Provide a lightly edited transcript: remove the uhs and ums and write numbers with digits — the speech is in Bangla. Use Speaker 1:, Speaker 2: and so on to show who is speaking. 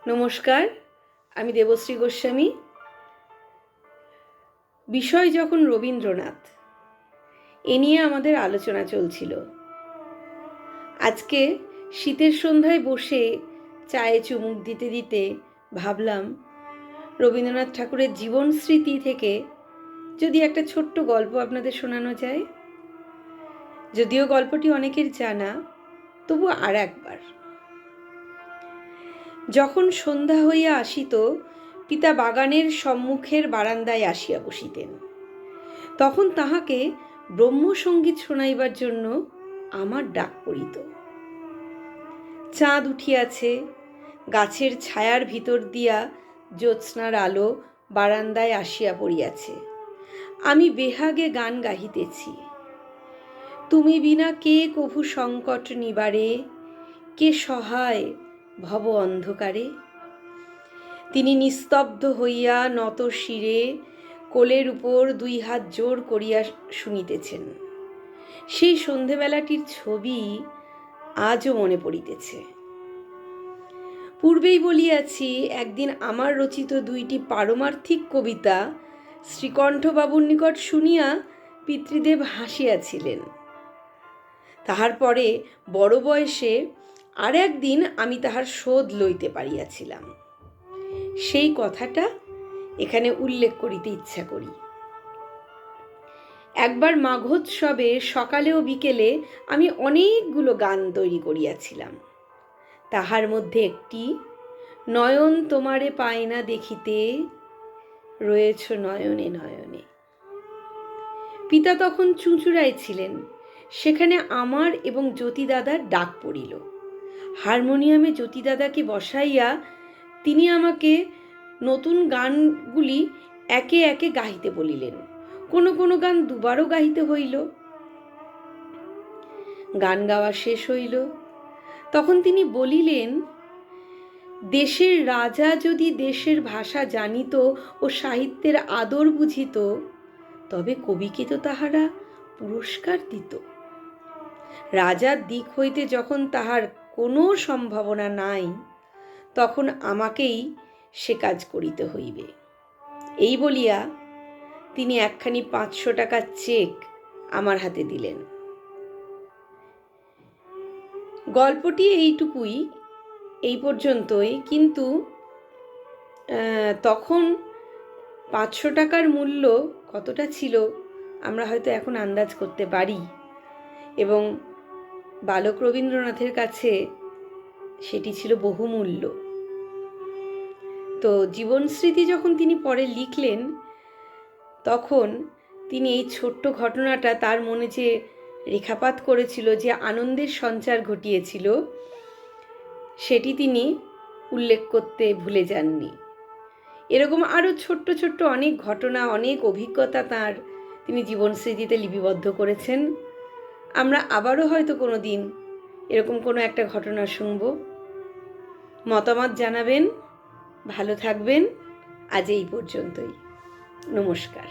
Speaker 1: নমস্কার, আমি দেবশ্রী গোস্বামী। বিষয় যখন রবীন্দ্রনাথ, এ নিয়ে আমাদের আলোচনা চলছিল। আজকে শীতের সন্ধ্যায় বসে চায়ে চুমুক দিতে দিতে ভাবলাম রবীন্দ্রনাথ ঠাকুরের জীবন স্মৃতি থেকে যদি একটা ছোট্ট গল্প আপনাদের শোনানো যায়। যদিও গল্পটি অনেকের জানা, তবু আর একবার। যখন সন্ধ্যা হইয়া আসিত, পিতা বাগানের সম্মুখের বারান্দায় আসিয়া বসিতেন। তখন তাহাকে ব্রহ্মসঙ্গীত শোনাইবার জন্য আমার ডাক পড়িত। চাঁদ উঠিয়াছে, গাছের ছায়ার ভিতর দিয়া জ্যোৎস্নার আলো বারান্দায় আসিয়া পড়িয়াছে। আমি বেহাগে গান গাহিতেছি। তুমি বিনা কে কভু সংকট নিবারে, কে সহায় ভব অন্ধকারে। তিনি নিস্তব্ধ হইয়া নত শিরে কোলের উপর দুই হাত জোর করিয়া শুনিতেছেন। সেই সন্ধেবেলাটির ছবি আজও মনে পড়িতেছে। পূর্বেই বলিয়াছি, একদিন আমার রচিত দুইটি পারমার্থিক কবিতা শ্রীকণ্ঠবাবুর নিকট শুনিয়া পিতৃদেব হাসিয়াছিলেন। তাহার পরে বড় বয়সে আর একদিন আমি তাহার শোধ লইতে পারিয়াছিলাম। সেই কথাটা এখানে উল্লেখ করিতে ইচ্ছা করি। একবার মাঘোৎসবে সকালে ও বিকেলে আমি অনেকগুলো গান তৈরি করিয়াছিলাম। তাহার মধ্যে একটি, নয়ন তোমারে পায় না দেখিতে, রয়েছ নয়নে নয়নে। পিতা তখন চুঁচুড়ায় ছিলেন। সেখানে আমার এবং জ্যোতি দাদার ডাক পড়িল। হারমোনিয়ামে জ্যোতি দাদাকে বসাইয়া তিনি আমাকে নতুন গানগুলি একে একে গাহিতে বলিলেন। কোনো কোনো গান দুবারও গাহিতে হইল। গান গাওয়া শেষ হইল, তখন তিনি বলিলেন, দেশের রাজা যদি দেশের ভাষা জানিত ও সাহিত্যের আদর বুঝিত, তবে কবিকে তো তাহারা পুরস্কার দিত। রাজার দিক হইতে যখন তাহার কোনো সম্ভাবনা নাই, তখন আমাকেই সে কাজ করিতে হইবে। এই বলিয়া তিনি একখানি 500 টাকার চেক আমার হাতে দিলেন। গল্পটি এইটুকুই, এই পর্যন্তই। কিন্তু তখন 500 টাকার মূল্য কতটা ছিল আমরা হয়তো এখন আন্দাজ করতে পারি, এবং বালক রবীন্দ্রনাথের কাছে সেটি ছিল বহুমূল্য। তো জীবন স্মৃতি যখন তিনি পরে লিখলেন, তখন তিনি এই ছোট্ট ঘটনাটা তার মনে যে রেখাপাত করেছিল, যে আনন্দের সঞ্চার ঘটিয়েছিল, সেটি তিনি উল্লেখ করতে ভুলে যাননি। এরকম আরও ছোট্ট ছোট্ট অনেক ঘটনা, অনেক অভিজ্ঞতা তিনি জীবন স্মৃতিতে লিপিবদ্ধ করেছেন। আমরা আবারও হয়তো কোনো দিন এরকম কোনো একটা ঘটনা শুনব। মতামত জানাবেন। ভালো থাকবেন। আজ এই পর্যন্তই। নমস্কার।